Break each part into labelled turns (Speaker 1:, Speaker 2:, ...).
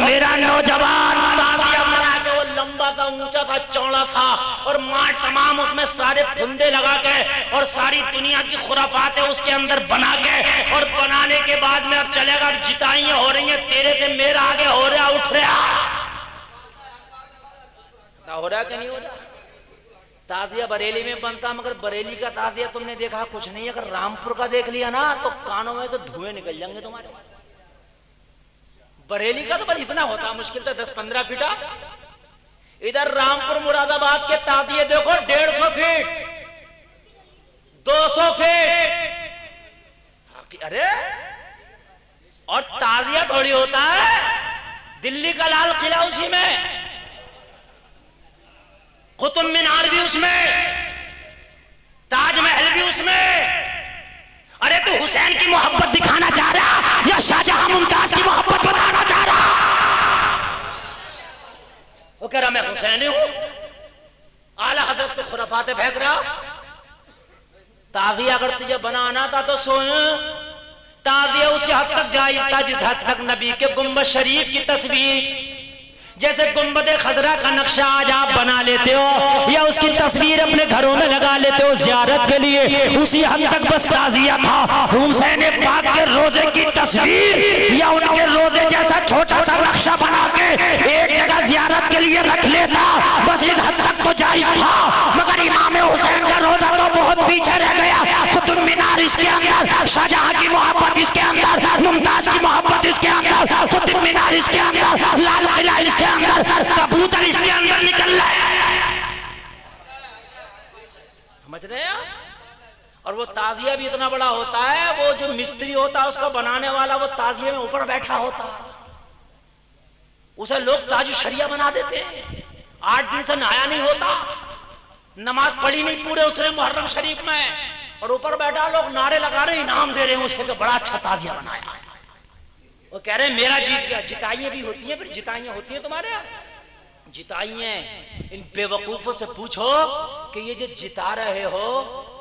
Speaker 1: मेरा नौजवान ताजिया बना के वो लंबा था, ऊंचा था, चौड़ा था, और मार तमाम उसमें सारे फुंदे लगा के और सारी दुनिया की खुराफात है उसके अंदर बना के, और बनाने के बाद में अब चलेगा, अब जिताइयां हो रही हैं तेरे से मेरा आगे हो रहा, उठ रहा हो रहा कि नहीं हो रहा। ताजिया बरेली में बनता, मगर बरेली का ताजिया तुमने देखा कुछ नहीं। अगर रामपुर का देख लिया ना तो कानों में से धुएं निकल जाएंगे तुम्हारे। बरेली का तो बस इतना होता मुश्किल था 10-15 फीटा। इधर रामपुर मुरादाबाद के ताजिए देखो 150 फीट 200 फीट। अरे और ताजिया थोड़ी होता है, दिल्ली का लाल किला उसी में, कुतुब मीनार भी उसमें, ताजमहल भी उसमें। अरे तू हुसैन की मोहब्बत दिखाना चाह रहा या शाहजहां मुमताज की मोहब्बत बताना चाह रहा? वो कह रहा मैं हुसैनी हूं, आला हजरत के खुराफाते फेंक रहा। ताजिया अगर तुझे बनाना था तो सुन, ताजिया उस हद तक जायज था जिस हद तक नबी के गुंबद शरीफ की तस्वीर, जैसे गुंबद खजरा का नक्शा आज आप बना लेते हो या उसकी तस्वीर अपने घरों में लगा लेते हो जियारत के लिए, उसी हद तक बस ताजिया था। हुसैन पाक के रोजे की तस्वीर या उनके रोजे जैसा छोटा सा नक्शा बना के एक जगह जियारत के लिए रख लेता, बस इस हद तक तो जायज था। मगर इमाम हुसैन का रोजा तो बहुत पीछे रह गया। कुतुब मीनार इसके अंदर, शाहजहां की मोहब्बत इसके अंदर, मुमताज की मोहब्बत इसके अंदर, कुतुब मीनार इसके अंदर, लाल किला इसके अंदर, कबूतर इसके अंदर निकल रहा है। समझ रहे हैं? और वो ताजिया भी इतना बड़ा होता है, वो जो मिस्त्री होता है उसका बनाने वाला वो ताजिए में ऊपर बैठा होता, उसे लोग ताजु शरिया बना देते हैं। 8 दिन से नहाया नहीं होता, नमाज पढ़ी नहीं पूरे उसने मुहर्रम शरीफ में, और ऊपर बैठा लोग नारे लगा रहे, इनाम दे रहे हैं उसके, तो बड़ा अच्छा ताजिया बनाया। वो कह रहे हैं मेरा जीत गया। जिताइयां भी होती हैं, फिर जिताइयां होती हैं तुम्हारे यहाँ जिताइयां। इन बेवकूफों से पूछो कि ये जो जिता रहे हो,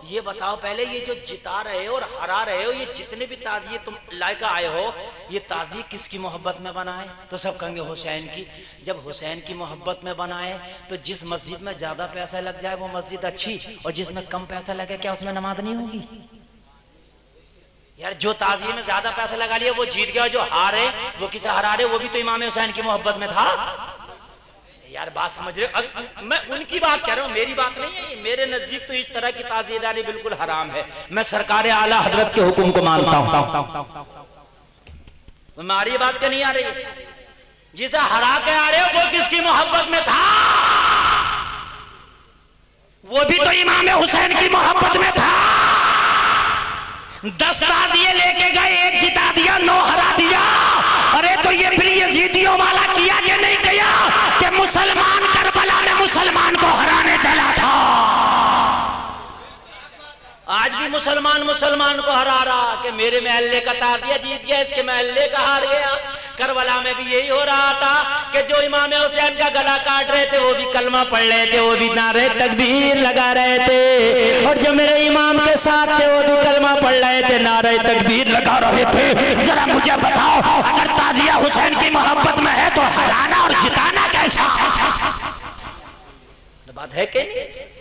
Speaker 1: ये बताओ पहले, ये जो जिता रहे हो और हरा रहे हो, ये जितने भी ताजिए तुम लायका आए हो, ये ताजिए किसकी मोहब्बत में बनाए? तो सब कहेंगे हुसैन की। जब हुसैन की मोहब्बत में बनाए तो जिस मस्जिद में ज्यादा पैसा लग जाए वो मस्जिद अच्छी, और जिसमें कम पैसा लगे क्या उसमें नमाज नहीं होगी? यार जो ताजिए में ज्यादा पैसा लगा लिया वो जीत गया, जो हारे वो किसे हरा रहे, वो भी तो इमाम हुसैन की मोहब्बत में था। यार बात समझ रहे हो? अब मैं उनकी बात कह रहा हूं, मेरी बात नहीं है। मेरे नजदीक तो इस तरह की ताजिएदारी बिल्कुल हराम है। मैं सरकार आला हजरत के हुक्म को मानता हूं। हमारी बात क्या नहीं आ रही? जिसे हरा के आ रहे हो वो किसकी मोहब्बत में था? वो भी तो इमाम हुसैन की मोहब्बत में था। 10 ताजिए लेके गए, 1 जिता दिया, 9 हरा दिया। अरे तो ये फिर यजीदियों वाला किया कि नहीं किया कि मुसलमान करबला में मुसलमान को हराने चला था? आज भी मुसलमान मुसलमान को हरा रहा कि मेरे महल्ले का ताजिया जीत गया, इसके महल्ले का हार गया। करबला में भी यही हो रहा था कि जो इमाम हुसैन का गला काट रहे थे वो भी कलमा पढ़ रहे थे, वो भी नारे तकबीर लगा रहे थे, और जो मेरे इमाम के साथ थे वो भी कलमा पढ़ रहे थे, नारे तकबीर लगा रहे थे। जरा मुझे बताओ, अगर ताजिया हुसैन की मोहब्बत में है तो हराना और जिताना कैसा? बात है कि नहीं?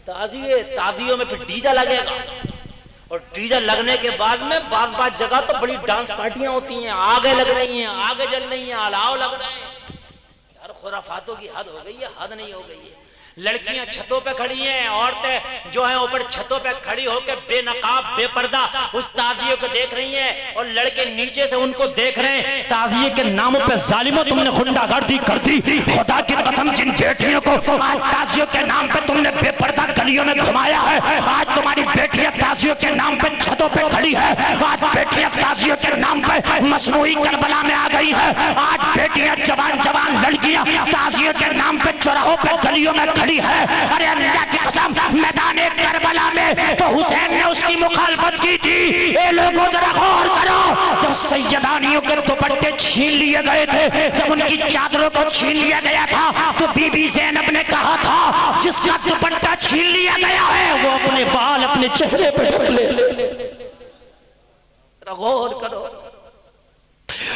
Speaker 1: ताजियों में फिर डीजा लगेगा, और डीजे लगने के बाद में बात जगह तो बड़ी डांस पार्टियां होती हैं, आगे लग रही हैं, आगे जल रही हैं, अलाव लग रहे हैं। यार खुराफातों की हद हो गई है, हद नहीं हो गई है। लड़कियां छतों पे खड़ी हैं, औरतें जो हैं ऊपर छतों पे खड़ी होकर बेनकाब बेपर्दा उस ताजिए को देख रही हैं, और लड़के नीचे से उनको देख रहे हैं। ताजिए के नामों पे जालिमों तुमने गुंडागर्दी कर दी। खुदा की कसम, जिन बेटियों को आज ताजियों के नाम पे तुमने बेपर्दा गलियों में घुमाया है, आज तुम्हारी बेटियां ताजियों के नाम पे छतों पे खड़ी है। आज बेटियां ताजियों के नाम पे मसनूई करबला में आ गई है। आज बेटियां जवान जवान लड़कियां ताजियों के नाम पे चौराहों पे गलियों में खड़ी है। अरे अल्लाह की कसम, मैदान करबला में तो हुसैन ने उसकी मुखालफत की थी। ये लोगों जरा गौर करो, जब सैयदानियों के दुपट्टे छीन लिए गए थे, जब उनकी चादरों को छीन लिया गया था, तो बीबी ज़ैनब ने कहा था जिसका दुपट्टा छीन लिया गया है वो अपने बाल अपने चेहरे पे ढक ले। गौर करो,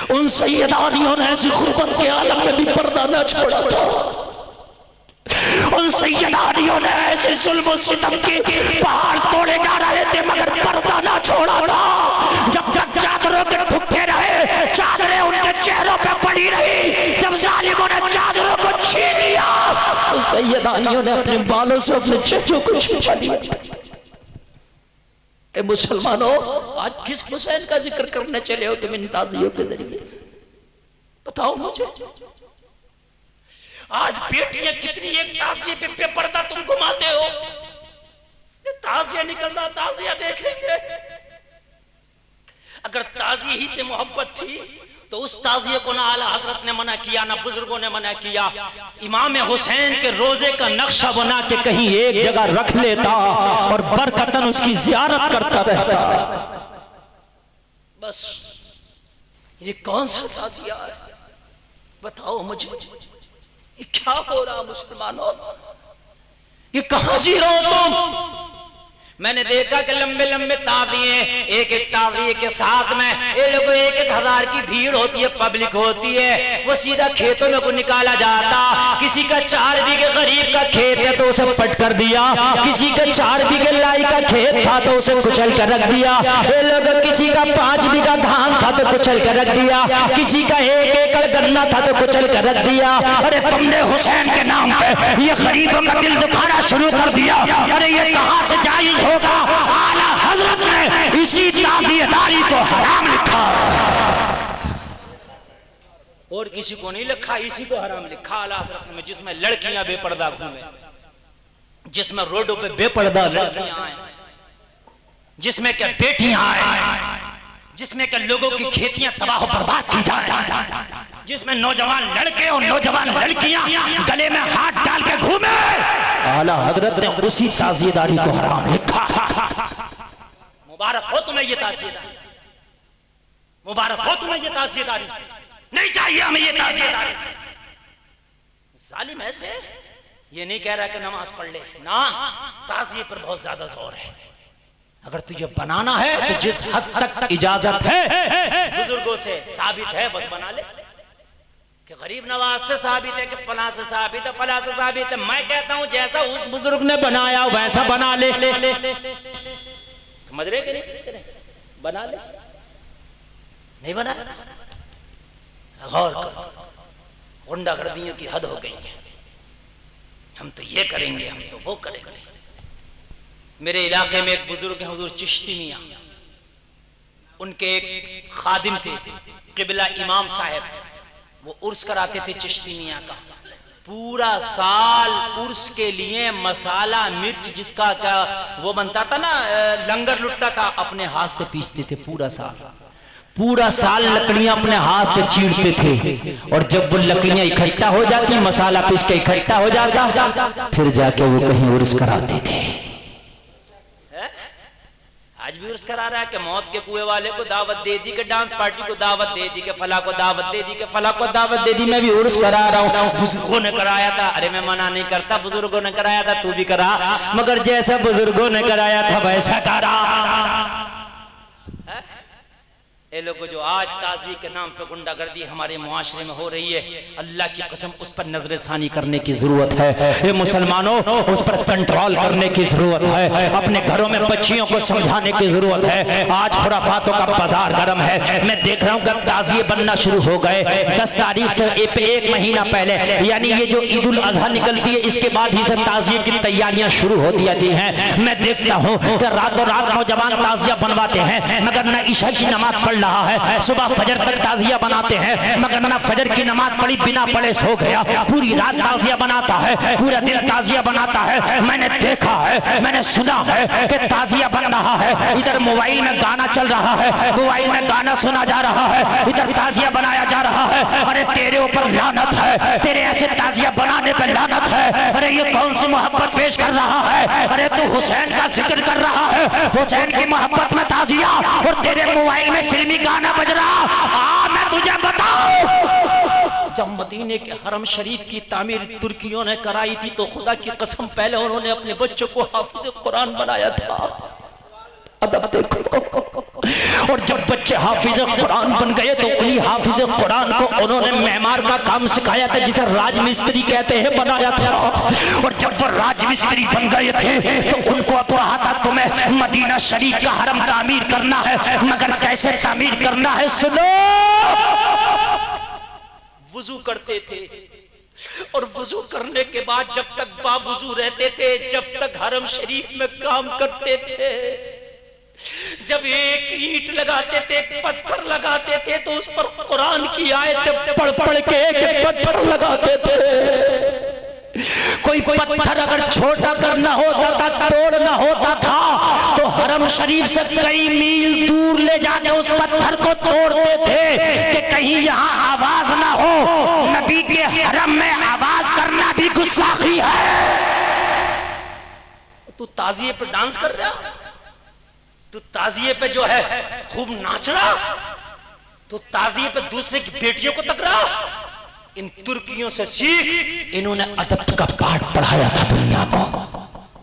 Speaker 2: उन सैयदानियों ने ऐसी गुर्बत के आलम में भी पर्दा न छोड़ा था। उन सैयदानियों ने ऐसे जुल्म और सितम के पहाड़ तोड़े जा रहे थे मगर पर्दा ना छोड़ा था। जब तक चादरों के ठुके रहे, चादरें उनके चेहरों पे पड़ी रही। जब जालिमों ने चादरों को छीन लिया तो सैयदानियों ने अपने बालों से अपने चेहरों को छुपा लिया। मुसलमानों, आज किस हुसैन का जिक्र करने चले हो तुम इन ताज़ियों के जरिए? बताओ मुझे। आज बेटियां कितनी एक ताज़िए पे बेपर्दा तुम घुमाते हो। ताज़िया निकल रहा, ताज़िया देखेंगे। अगर ताज़िए ही से मोहब्बत थी तो उस ताज़िए को ना आला हजरत ने मना किया, ना बुजुर्गों ने मना किया। इमाम हुसैन के रोजे का नक्शा बना के कहीं एक जगह रख लेता और बरकतन उसकी जियारत करता रहता। बस ये कौन सा ताज़िया है बताओ मुझे? ये क्या हो रहा मुसलमानों? ये कहां जी रहे हो तुम? मैंने देखा कि लंबे लंबे ताज़िए, एक एक ताज़िए के साथ में ये लोग 1-1 हज़ार की भीड़ होती है, पब्लिक होती है। वो सीधा खेतों में को निकाला जाता। किसी का 4 बीघे गरीब का खेत है तो उसे पट कर दिया। किसी का 4 बीघे लाई का खेत था तो उसे कुचल कर रख दिया। ये लोग किसी का 5 बीघा धान था तो कुचल कर रख दिया। किसी का 1 एकड़ गन्ना था तो कुचल कर रख दिया। अरे तुमने हुसैन के नाम पे ये गरीबों का दिल दुखाना शुरू कर दिया। अरे ये कहां से जायज होगा? आला हजरत ने इसी ताज़ियेदारी को हराम लिखा और किसी को नहीं लिखा, इसी को हराम लिखा आला हजरत ने। जिसमें लड़कियां बेपर्दा घूमे, जिसमें रोडों पे बेपर्दा लड़कियां आए, जिसमें क्या बेटियां आए, जिसमें क्या लोगों की खेतियां तबाह बर्बाद की जाए, जिसमें नौजवान लड़के और नौजवान लड़कियां गले में हाथ डाल के घूमे। आला हजरत ने उसी ताज़ियेदारी को हराम लिखा। मुबारक हो तुम्हें ये ताज़ियेदारी, मुबारक हो तुम्हें ये ताज़ियेदारी। नहीं चाहिए हमें ये ताज़ियेदारी। जालिम ऐसे ये नहीं कह रहा कि नमाज पढ़ ले ना, ताज़िये पर बहुत ज्यादा जोर है। अगर तुझे बनाना है तो जिस हद तक इजाजत है बुजुर्गों से साबित है बस बना ले। कि गरीब नवाज से साबित है, कि फला से साबित है, फला से साबित है। मैं कहता हूं जैसा उस बुजुर्ग ने बनाया वैसा बना ले। समझ रहे कि नहीं? बना ले। नहीं बना, गौर करो। गुंडागर्दियों की हद हो गई है। हम तो ये करेंगे, हम तो वो करेंगे। मेरे इलाके में एक बुजुर्ग हैं हुजूर चिश्ती मियां, उनके एक खादिम थे किबला इमाम साहब, वो उर्स कराते थे चिश्ती मियां का। पूरा साल उर्स के लिए मसाला मिर्च जिसका क्या वो बनता था ना, लंगर लुटता था, अपने हाथ से पीसते थे। पूरा साल लकड़ियां अपने हाथ से चीरते थे। और जब वो लकड़ियां इकट्ठा हो जाती, मसाला पीस के इकट्ठा हो जाता, फिर जाके वो कहीं उर्स कराते थे। आज भी उर्स करा रहा है कि मौत के कुएं वाले को दावत दे दी, कि डांस पार्टी को दावत दे दी, कि फला को दावत दे दी, कि फला को दावत दे दी। मैं भी उर्स करा रहा हूँ, बुजुर्गों ने कराया था। अरे मैं मना नहीं करता, बुजुर्गों ने कराया था, तू भी करा, मगर जैसा बुजुर्गों ने कराया था वैसा करा। ये लोग जो आज ताज़ी के नाम पे गुंडागर्दी हमारे मुआशरे में हो रही है, अल्लाह की कसम उस पर नजरसानी करने की जरूरत है। ये मुसलमानों, उस पर कंट्रोल करने की जरूरत है। अपने घरों में बच्चियों को समझाने की जरूरत है। आज खुराफातों का बाजार गर्म है। मैं देख रहा हूँ कि ताज़िए बनना शुरू हो गए। 10 तारीख से एक महीना पहले, यानी ये जो ईद उल अजहा निकलती है इसके बाद ही से ताज़िए की तैयारियां शुरू हो जाती हैं। मैं देखता हूँ कि रातों रात नौजवान ताज़िया बनवाते हैं, मगर न ईशा की नमाज पढ़ रहा है, सुबह फजर तक ताज़िया बनाते हैं, मगर ना फजर की नमाज पढ़ी बिना पढ़े सो गया। पूरी रात ताज़िया बनाता है, पूरा दिन ताज़िया बनाता है। मैंने देखा है, मैंने सुना है कि ताज़िया बन रहा है, इधर मोबाइल में गाना चल रहा है, मोबाइल में गाना सुना जा रहा है, इधर ताज़िया बनाया जा रहा है। अरे तेरे ऊपर लानत है, तेरे ऐसे ताज़िया बनाने पर लानत है। अरे ये कौन सी मोहब्बत पेश कर रहा है? अरे तू हुसैन का जिक्र कर रहा है, हुसैन की मोहब्बत में ताज़िया, और तेरे मोबाइल में फिल्मी गाना बज रहा। मैं तुझे बताऊं, जब मदीने के हरम शरीफ की तामीर तुर्कियों ने कराई थी तो खुदा की कसम पहले उन्होंने अपने बच्चों को हाफिज कुरान बनाया था। अदब देखो, और जब बच्चे हाफिज कुरान बन गए तो उन्हीं हाफिज कुरान को उन्होंने मेहमान का काम सिखाया था, जिसे राजमिस्त्री कहते हैं, बनाया था। और जब वो राजमिस्त्री बन गए थे तो उनको कहा था तुम्हें मदीना शरीफ का हरम तामीर करना है, मगर कैसे तामीर करना है सुनो।
Speaker 1: वुजू करते थे और वुजू करने के बाद जब तक बावुजू रहते थे, जब तक हरम शरीफ में काम करते थे, जब एक ईंट लगाते थे, पत्थर लगाते थे, तो उस पर कुरान की आयतें
Speaker 2: पढ़ पढ़ के एक पत्थर लगाते थे। कोई पत्थर अगर छोटा करना होता था, तोड़ना होता था, तो हरम शरीफ से कई मील दूर ले जाके उस पत्थर को तोड़ते थे कि कहीं यहाँ आवाज ना हो। नबी के हरम में आवाज करना भी गुस्ताखी है।
Speaker 1: तू ताजिए पे डांस कर रहा, तू ताजिए पे जो है खूब नाच रहा, तू ताजिए पे दूसरे की बेटियों को तक रहा। इन तुर्कियों से सीख,
Speaker 2: इन्होंने अदब का पाठ पढ़ाया था दुनिया को।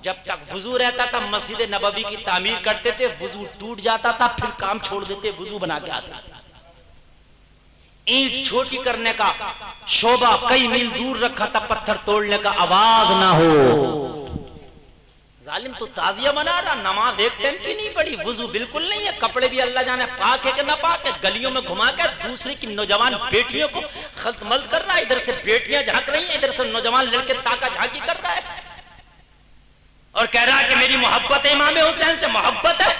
Speaker 1: जब तक वुजू रहता था मस्जिद नबवी की तामीर करते थे, वुजू टूट जाता था फिर काम छोड़ देते, वुजू बना के आते थे। ईंट छोटी करने का शोभा कई मील दूर रखा था, पत्थर तोड़ने का आवाज ना हो। जालिम तो ताजिया मना रहा, नमाज एक टाइम की नहीं पड़ी, वुजू बिल्कुल नहीं है, कपड़े भी अल्लाह जाने पाक है कि ना पाक है, गलियों में घुमा कर दूसरी की नौजवान बेटियों को खल्तमल्त कर रहा है। इधर से बेटियां झांक रही हैं, इधर से नौजवान लड़के ताका झांकी कर रहा है और कह रहा है कि मेरी मोहब्बत है इमाम हुसैन से। मोहब्बत है?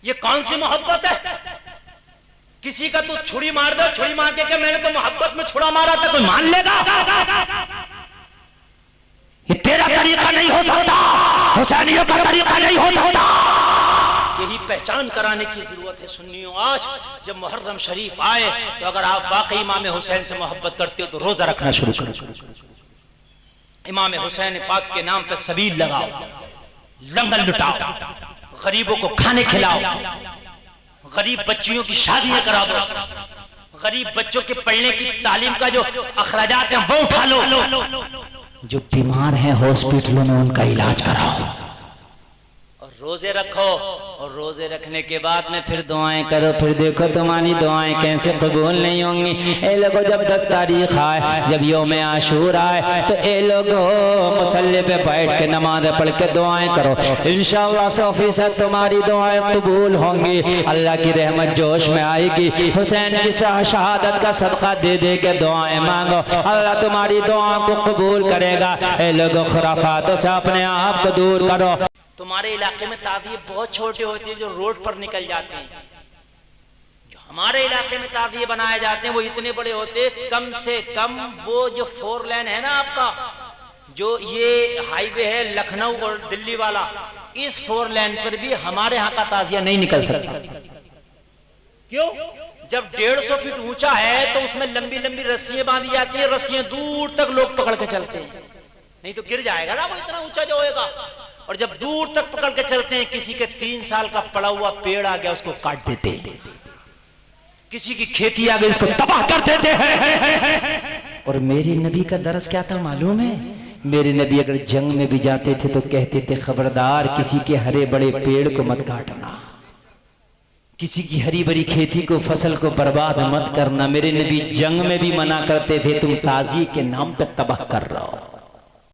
Speaker 1: ये कौन सी मोहब्बत है? किसी का तू छुरी मार दो, छुरी मार के मैंने तो मोहब्बत में छुरा मारा था, कोई मान लेगा?
Speaker 2: ये तेरा तरीका नहीं हो सकता, हुसैनियों का तरीका नहीं हो सकता।
Speaker 1: यही पहचान कराने की जरूरत है सुन्नियों। आज जब मुहर्रम शरीफ आए तो अगर आप वाकई इमाम हुसैन से मोहब्बत करते हो तो रोजा रखना शुरू करो। इमाम हुसैन पाक के नाम पे सबील लगाओ, लंगर लुटाओ, गरीबों को खाने खिलाओ, गरीब बच्चियों की शादियां करा दो, गरीब बच्चों के पढ़ने की तालीम का जो अखराजात हैं वो उठा लो,
Speaker 2: जो बीमार हैं हॉस्पिटलों में उनका इलाज कराओ,
Speaker 1: और रोजे रखो। और रोजे रखने के बाद में
Speaker 2: फिर दुआएं करो। फिर देखो तुम्हारी दुआएं कैसे कबूल नहीं होंगी। ए लोगों जब 10 तारीख आए, जब यौम आशूर आए, तो ए लोगों मुसल्ले पे बैठ के नमाज पढ़ के दुआएं करो। इंशाअल्लाह 100% तुम्हारी दुआएं कबूल होंगी। अल्लाह की रहमत जोश में आएगी। हुसैन की शहादत का सदका दे दे के दुआएं मांगो, अल्लाह तुम्हारी दुआओं को कबूल करेगा। ए लोगों खुराफातों से अपने आप को दूर करो।
Speaker 1: तुम्हारे इलाके में ताजिए बहुत छोटे होते हैं जो रोड पर निकल जाते हैं, जो हमारे इलाके में ताजिए बनाए जाते हैं वो इतने बड़े होते हैं, कम से कम वो जो 4 लेन है ना आपका, जो ये हाईवे है लखनऊ और दिल्ली वाला, इस 4 लेन पर भी हमारे यहाँ का ताजिया नहीं निकल सकता। क्यों? जब 150 फीट ऊंचा है तो उसमें लंबी लंबी रस्सियां बांधी जाती हैं, रस्सियां दूर तक लोग पकड़ के चलते हैं, नहीं तो गिर जाएगा ना वो, इतना ऊंचा जो होएगा। और जब दूर तक पकड़ के चलते हैं, किसी के 3 साल का पड़ा हुआ पेड़ आ गया उसको काट देते हैं, किसी की खेती आ गई उसको तबाह कर देते हैं।
Speaker 2: और मेरे नबी का दरस क्या था मालूम है? मेरे नबी अगर जंग में भी जाते थे तो कहते थे खबरदार किसी के हरे बड़े पेड़ को मत काटना, किसी की हरी भरी खेती को फसल को बर्बाद मत करना। मेरे नबी जंग में भी मना करते थे, तुम ताज़िए के नाम पे तबाह कर रहे हो।